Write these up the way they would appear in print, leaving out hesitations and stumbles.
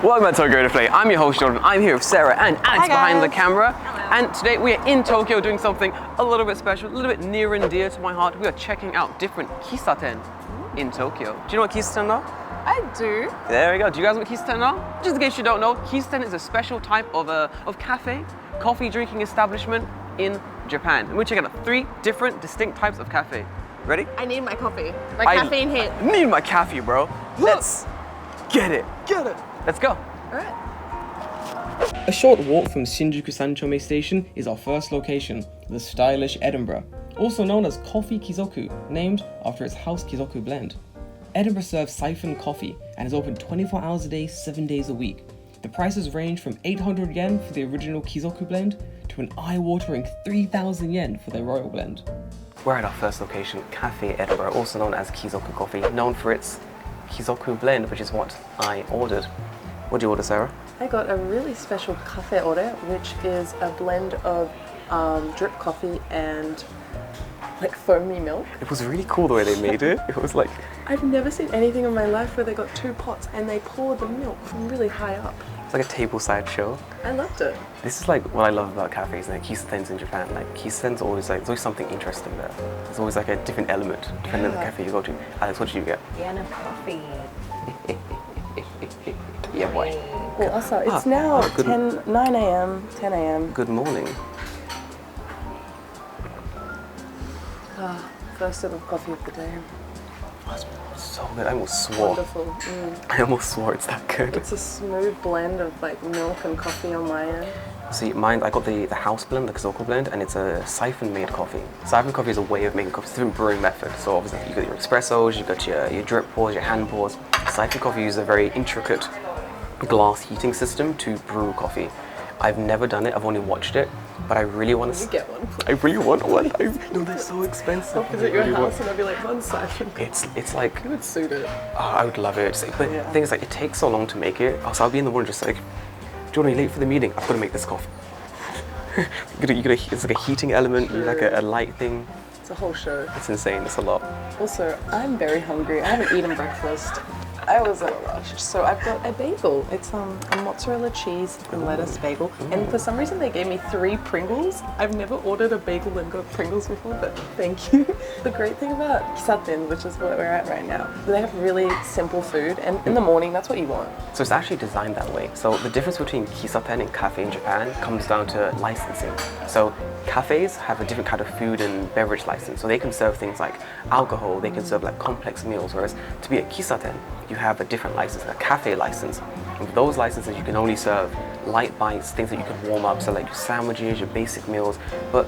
Welcome to Tokyo to Play. I'm your host Jordan. I'm here with Sarah and Alex behind the camera. And today we are in Tokyo doing something a little bit special, a little bit near and dear to my heart. We are checking out different kisaten in Tokyo. Do you know what kisaten are? I do. There we go. Do you guys know what kisaten are? Just in case you don't know, kisaten is a special type of cafe, coffee drinking establishment in Japan. And we're checking out 3 different distinct types of cafe. Ready? I need my coffee. My caffeine hit. I need my coffee, bro. Let's get it. Get it. Let's go. All right. A short walk from Shinjuku Sanchome Station is our first location, the stylish Edinburgh, also known as Coffee Kizoku, named after its house Kizoku blend. Edinburgh serves siphon coffee and is open 24 hours a day, 7 days a week. The prices range from 800 yen for the original Kizoku blend to an eye-watering 3,000 yen for their royal blend. We're at our first location, Cafe Edinburgh, also known as Kizoku Coffee, known for its Kizoku blend, which is what I ordered. What did you order, Sarah? I got a really special cafe order, which is a blend of drip coffee and like foamy milk. It was really cool the way they made it. It was like... I've never seen anything in my life where they got 2 pots and they pour the milk from really high up. It's like a tableside show. I loved it. This is like what I love about cafes, like kisatens in Japan. Like kisaten's always like, there's always something interesting there. There's always like a different element depending on the cafe you go to. Alex, what did you get? Vienna coffee. Yeah, boy. Well, also, it's now 9 a.m., 10 a.m. Good morning. First sip of coffee of the day. Oh, it's so good. I almost swore. Wonderful. I almost swore it's that good. It's a smooth blend of like milk and coffee on my end. See, mine, I got the house blend, the Kizoku blend, and it's a siphon-made coffee. Siphon coffee is a way of making coffee. It's a different brewing method. So obviously you've got your espressos, you've got your drip pours, your hand pours. Siphon coffee uses a very intricate glass heating system to brew coffee. I've never done it, I've only watched it, but I really want to... You get one. I really want one. No, they're so expensive. I'll visit your house and I'll be like, one siphon. It's like... You would suit it. Oh, I would love it. But the thing is, like, it takes so long to make it. So I'll be in the morning just like, Jordan, are you late for the meeting? I've got to make this coffee. It's like a heating element, like a light thing. It's a whole show. It's insane, it's a lot. Also, I'm very hungry. I haven't eaten breakfast. I was in a rush, so I've got a bagel. It's a mozzarella cheese and lettuce bagel. And for some reason they gave me 3 Pringles. I've never ordered a bagel and got Pringles before, but thank you. The great thing about Kissaten, which is what we're at right now, they have really simple food, and in the morning that's what you want. So it's actually designed that way. So the difference between Kissaten and cafe in Japan comes down to licensing. So cafes have a different kind of food and beverage license. So they can serve things like alcohol, they can serve like complex meals, whereas to be a Kissaten, you have a different license, a cafe license. And with those licenses, you can only serve light bites, things that you can warm up, so like your sandwiches, your basic meals. But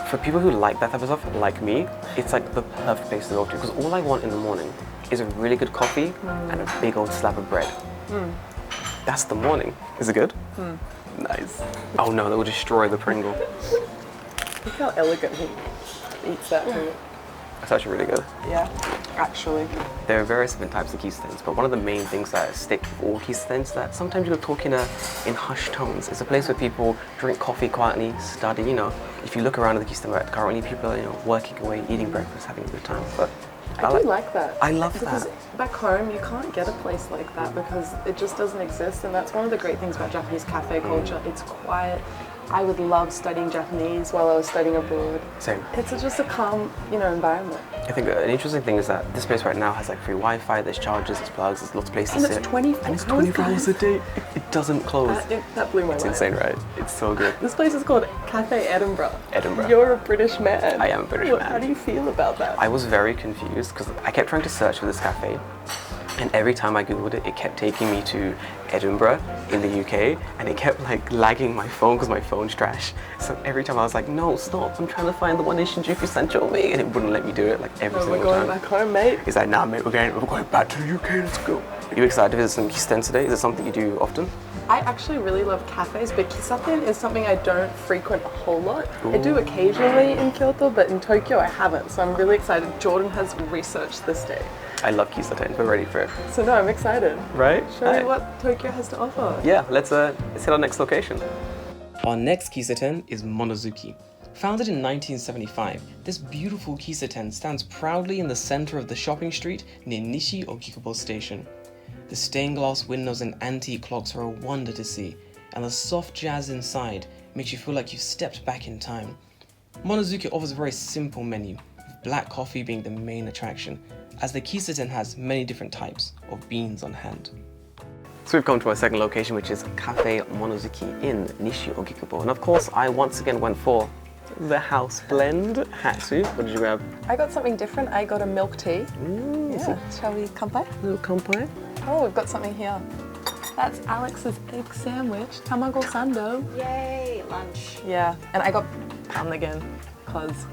for people who like that type of stuff, like me, it's like the perfect place to go to, because all I want in the morning is a really good coffee and a big old slab of bread. That's the morning. Is it good? Nice. Oh no, that will destroy the Pringle. Look how elegant he eats that food. It's actually really good. Yeah, actually. There are various different types of kisatens, but one of the main things that stick with all kisatens that sometimes you'll talk in hushed tones. It's a place where people drink coffee quietly, study, you know. If you look around at the kisatan currently, people are, you know, working away, eating breakfast, having a good time. But I do like that. I love because that. Back home, you can't get a place like that because it just doesn't exist, and that's one of the great things about Japanese cafe culture. It's quiet. I would love studying Japanese while I was studying abroad. Same. It's just a calm, you know, environment. I think an interesting thing is that this place right now has like free Wi-Fi, there's chargers, there's plugs, there's lots of places to sit. And it's 24 hours a day. It doesn't close. That blew my mind. It's insane, right? It's so good. This place is called Cafe Edinburgh. Edinburgh. You're a British man. I am a British man. How do you feel about that? I was very confused because I kept trying to search for this cafe, and every time I googled it, it kept taking me to Edinburgh in the UK, and it kept like lagging my phone because my phone's trash. So every time I was like, no, stop, I'm trying to find the one in Shinjuku Sanchome, and it wouldn't let me do it like every single time. We're going back home, mate. He's like, nah, mate, we're going back to the UK, let's go. Are you excited to visit some kisaten today? Is it something you do often? I actually really love cafes, but kisaten is something I don't frequent a whole lot. I do occasionally in Kyoto, but in Tokyo I haven't, so I'm really excited. Jordan has researched this day. I love kisaten, we're ready for it. So no, I'm excited. Right? Show me what Tokyo has to offer. Yeah, let's hit our next location. Our next kisaten is Monozuki. Founded in 1975, this beautiful kisaten stands proudly in the center of the shopping street near Nishi Okikubo Station. The stained glass windows and antique clocks are a wonder to see, and the soft jazz inside makes you feel like you've stepped back in time. Monozuki offers a very simple menu, with black coffee being the main attraction, as the Kissaten has many different types of beans on hand. So we've come to our second location, which is Cafe Monozuki in Nishi Ogikubo. And of course, I once again went for the house blend. Hatsu, what did you grab? I got something different. I got a milk tea. Yeah, shall we kanpai? Little kanpai. Oh, we've got something here. That's Alex's egg sandwich, tamago sando. Yay, lunch. Yeah, and I got pan again, because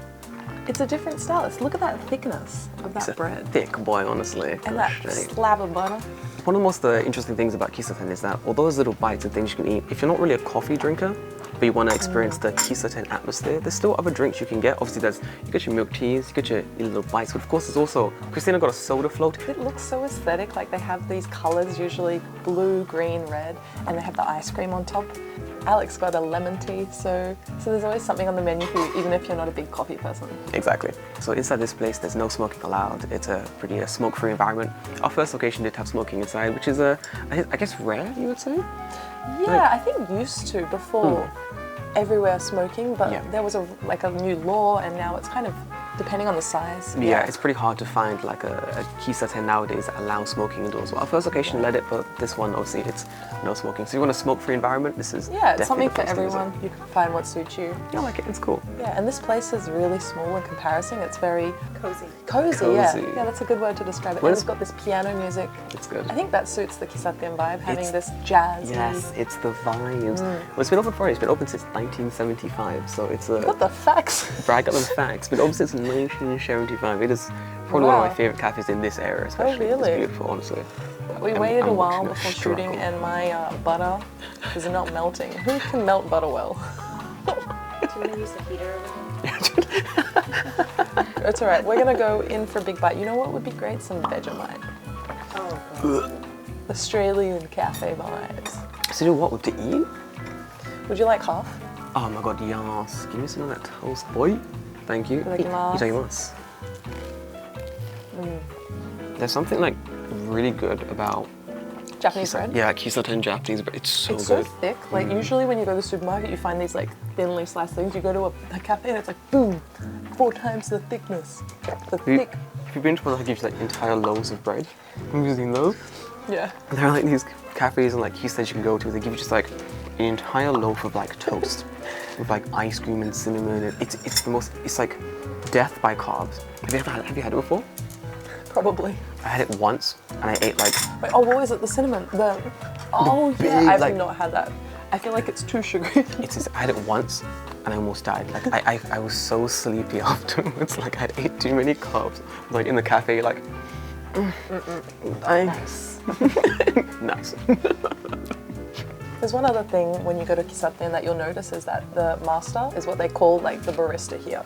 it's a different style. Look at that thickness of that It's a bread. thick boy, honestly. And that Gosh, slab of butter. one of the most interesting things about Kissaten is that all those little bites and things you can eat, if you're not really a coffee drinker, but you want to experience the Kissaten atmosphere, there's still other drinks you can get. Obviously, you get your milk teas, you get your little bites, but of course there's also, Christina got a soda float. It looks so aesthetic, like they have these colors, usually blue, green, red, and they have the ice cream on top. Alex got a lemon tea, so there's always something on the menu for you, even if you're not a big coffee person. Exactly. So inside this place, there's no smoking allowed. It's a pretty smoke-free environment. Our first location did have smoking inside, which is, I guess, rare, you would say? Yeah, I think used to before everywhere smoking, but Yeah. there was a new law, and now it's kind of depending on the size. Yeah, it's pretty hard to find like a Kissaten nowadays that allows smoking indoors. Well, our first location let it, but this one obviously it's no smoking. So you want a smoke-free environment, this is Yeah, it's definitely something the for place to visit. everyone. You can find what suits you. Yeah, I like it. It's cool. Yeah, and this place is really small in comparison. It's very Cozy. cozy. Yeah, Cozy. yeah, that's a good word to describe it. Well, And it's got this piano music. It's good. I think that suits the Kissaten vibe, having It's- this jazzy. Yes, it's the vibes. Well, it's been open for It's been open since 1975, so it's a. What the facts? Brag up the facts. Been open since 1975. It is probably one of Wow. my favorite cafes in this area, especially. really? It's beautiful, honestly. We I'm- waited a I'm while watching before a shooting, struggle. and my butter is not melting. Who can melt butter well? Do you want to use the heater over there? It's all right. We're gonna go in for a big bite. You know what would be great? Some Vegemite. Oh, God. Australian cafe vibes. So, what would to eat? Would you like half? Oh my god, yes. Give me some of that toast, boy. Thank you. Itadakimasu. Itadakimasu. There's something like really good about Japanese bread. Yeah, Kissaten Japanese bread. It's so It's good. so thick. Like usually when you go to the supermarket, you find these like thinly sliced things. You go to a cafe and it's like boom, 4 times the thickness. The thick. Have you been to one that gives you like entire loaves of bread? Have you seen those? Yeah. There are like these cafes and like Kissaten you can go to. They give you just like an entire loaf of like toast with like ice cream and cinnamon. And it's the most. It's like death by carbs. Have you had it before? Probably. I had it once and I ate like Wait, oh, what is it? The cinnamon. Oh big, yeah. I've like- not had that. I feel like it's too sugary. I had it once and I almost died. Like I was so sleepy afterwards. Like I'd ate too many carbs. Like in the cafe, like nice, nice. There's one other thing when you go to Kissaten that you'll notice is that the master is what they call like the barista here,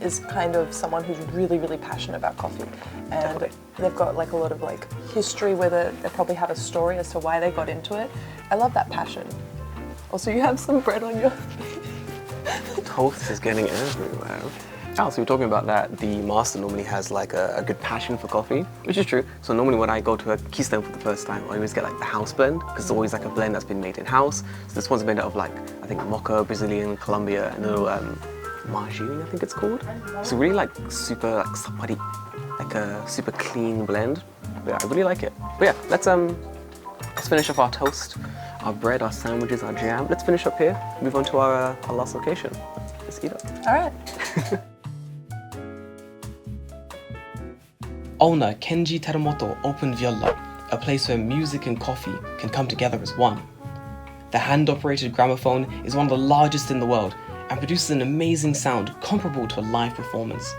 is kind of someone who's really, really passionate about coffee. And they've got like a lot of like history with it. They probably have a story as to why they got into it. I love that passion. Also, you have some bread on your Toast is getting everywhere. Oh, so we're talking about that. The master normally has like a good passion for coffee, which is true. So normally when I go to a Kissaten for the first time, I always get like the house blend, because it's always like a blend that's been made in-house. So this one's made out of like, I think mocha, Brazilian, Colombia, and a little margarine, I think it's called. So really like super like somebody, like a super clean blend. But yeah, I really like it. But yeah, let's finish off our toast, our bread, our sandwiches, our jam. Let's finish up here, move on to our last location. Let's eat up. All right. Owner Kenji Teramoto opened Violon, a place where music and coffee can come together as one. The hand-operated gramophone is one of the largest in the world and produces an amazing sound comparable to a live performance.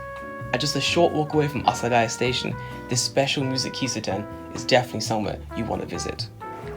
At just a short walk away from Asagaya Station, this special music Kissaten is definitely somewhere you want to visit.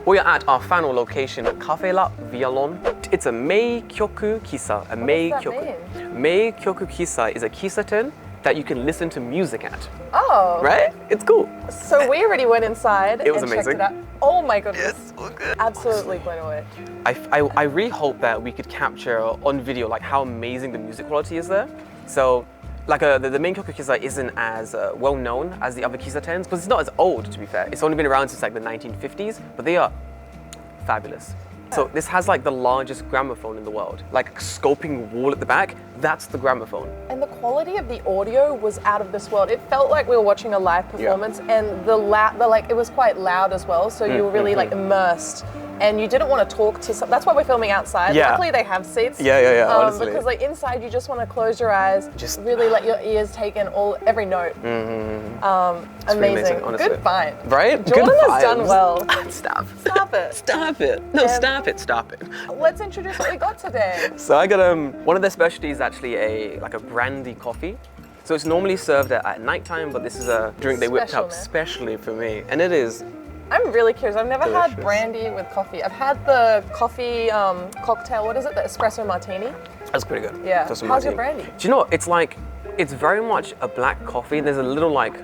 We are at our final location, Cafe La Violon. It's a Meikyoku Kissa. A Meikyoku. Meikyoku Kissa is a Kissaten that you can listen to music at. Oh. Right? It's cool. So we already went inside It was and amazing. checked it out. Oh my goodness. It's so good. Absolutely blown away. I really hope that we could capture on video like how amazing the music quality is there. So Like the main Kyoto Kissa isn't as well known as the other Kissatens because it's not as old, to be fair. It's only been around since like the 1950s, but they are fabulous. So this has like the largest gramophone in the world, like a scoping wall at the back. That's the gramophone. And the quality of the audio was out of this world. It felt like we were watching a live performance, and it was quite loud as well. So you were really like immersed, and you didn't want to talk to. That's why we're filming outside. Yeah. Luckily they have seats. Yeah. Honestly, because like inside you just want to close your eyes, just really let your ears take in every note. Amazing. Honestly. Good find. Right? Jordan Good has done well. Stop. Stop it. Stop it. No, stop it. Stop it. Let's introduce what we got today. So I got one of their specialties is actually a brandy coffee. So it's normally served at nighttime, but this is a drink they whipped up specially for me, and it is. I'm really curious. I've never delicious. had brandy with coffee. I've had the coffee cocktail. What is it? The espresso martini. That's pretty good. Yeah. Espresso How's martini. your brandy? Do you know what? It's very much a black coffee. There's a little like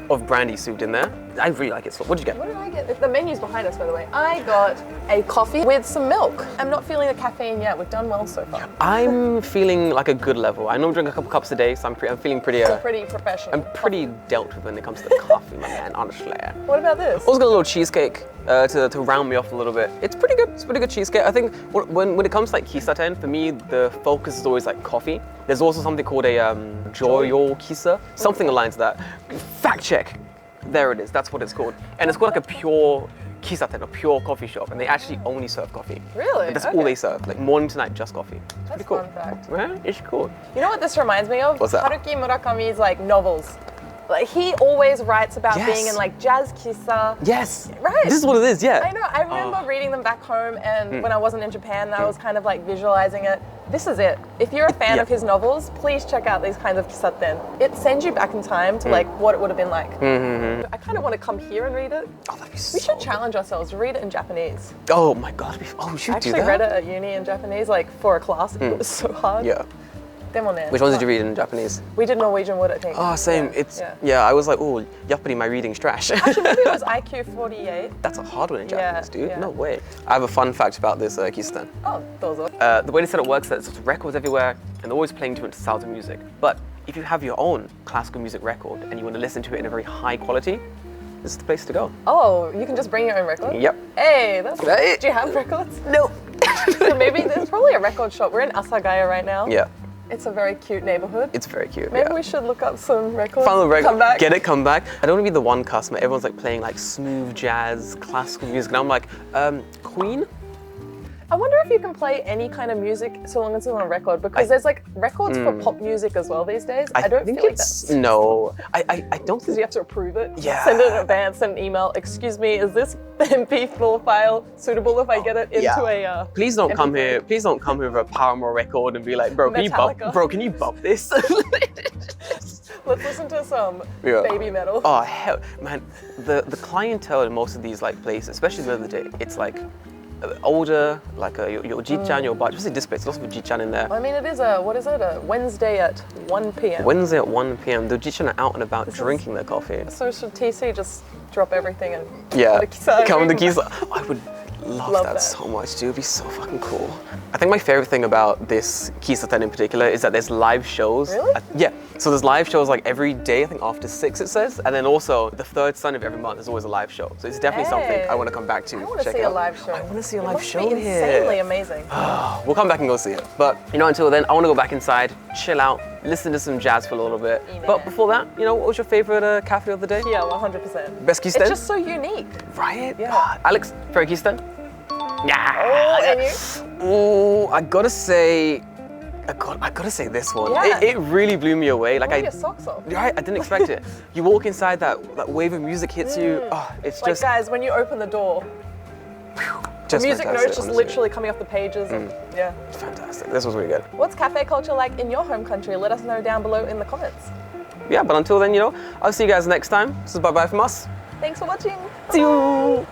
of brandy souped in there. I really like it. So what did you get? What did I get? The menu's behind us, by the way. I got a coffee with some milk. I'm not feeling the caffeine yet. We've done well so far. I'm feeling like a good level. I normally drink a couple cups a day, so I'm feeling pretty. Pretty professional. I'm pretty dealt with when it comes to the coffee, my man. Honestly. What about this? Also got a little cheesecake to round me off a little bit. It's pretty good. It's pretty good cheesecake. I think when it comes to like kisaten, for me the focus is always like coffee. There's also something called a joyo kissa, something aligned to that. Fact check. There it is. That's what it's called, and it's called like a pure kisaten, a pure coffee shop, and they actually only serve coffee. Really? But that's all they serve, like morning to night, just coffee. It's That's pretty cool. fun fact. Right? It's cool. You know what this reminds me of? What's that? Haruki Murakami's like novels. Like he always writes about being in like jazz kissa. Yes. Right. This is what it is. Yeah. I know. I remember reading them back home, and when I wasn't in Japan, I was kind of like visualizing it. This is it. If you're a fan of his novels, please check out these kinds of kisaten. It sends you back in time to like what it would have been like. I kind of want to come here and read it. Oh, that'd be so. We should challenge ourselves to read it in Japanese. Oh my god. Oh, we should I do actually that. read it at uni in Japanese, like for a class. It was so hard. Yeah. Which Which ones did you read in Japanese? We did Norwegian Wood, I think. Oh, same. I was like, oh, yappity, my reading's trash. Actually, maybe it was IQ 48. That's a hard one in Japanese, dude. yeah. No way. I have a fun fact about this kisaten. Oh, those The way the setup works is that there's records everywhere, and they're always playing different styles of music. But if you have your own classical music record and you want to listen to it in a very high quality, this is the place to go. Oh, you can just bring your own record? Yep. Hey, that's Right. Do you have records? No. So maybe there's probably a record shop. We're in Asagaya right now. Yeah. It's a very cute neighborhood. It's very cute. Maybe we should look up some records. Find the record. Come back. Get it, come back. I don't want to be the one customer. Everyone's like playing like smooth jazz, classical music, and I'm like, Queen? I wonder if you can play any kind of music so long as it's on a record, because there's like records for pop music as well these days. I don't think feel like it's that's... no. I don't Because think you have to approve it. Yeah. Send it in advance, send an email. Excuse me, is this MP4 file suitable if I get it into a? Please don't come MP3? here. Please don't come here with a Paramore record and be like, bro, can you bump? Metallica. Bro, can you bump this? Let's listen to some Yeah. baby metal. Oh hell, man! The clientele in most of these like places, especially the other day, it's like older, like your Ji-chan, your bar. Especially this place, lots of Ji-chan in there. I mean, it is a Wednesday at 1 p.m. Wednesday at 1 p.m. The Ji-chan are out and about drinking their coffee. So should TC just drop everything and Yeah, come to Kissaten? come to Kissaten. I would love that that. so much, dude. It'd be so fucking cool. I think my favorite thing about this Kissaten in particular is that there's live shows. Really? Yeah. So there's live shows like every day, I think after 6 it says, and then also the third Sunday of every month there's always a live show. So it's definitely something I want to come back to. I want to check see out. a live show. I want to see a It live must show be here. insanely amazing. We'll come back and go see it. But until then, I want to go back inside, chill out, listen to some jazz for a little bit. But before that, what was your favorite cafe of the day? Yeah, 100%. Best Kissaten? It's just so unique. Right? Yeah. Alex, favorite Kissaten? Yeah. Oh, and you? Oh, I gotta say this one. Yeah. It really blew me away. Like Why are your socks off? Right, I didn't expect it. You walk inside, that wave of music hits you. Oh, it's Like just guys, when you open the door, the music fantastic, notes just honestly. literally coming off the pages. And, yeah. It's fantastic. This was really good. What's cafe culture like in your home country? Let us know down below in the comments. Yeah, but until then, I'll see you guys next time. This is bye-bye from us. Thanks for watching. See you.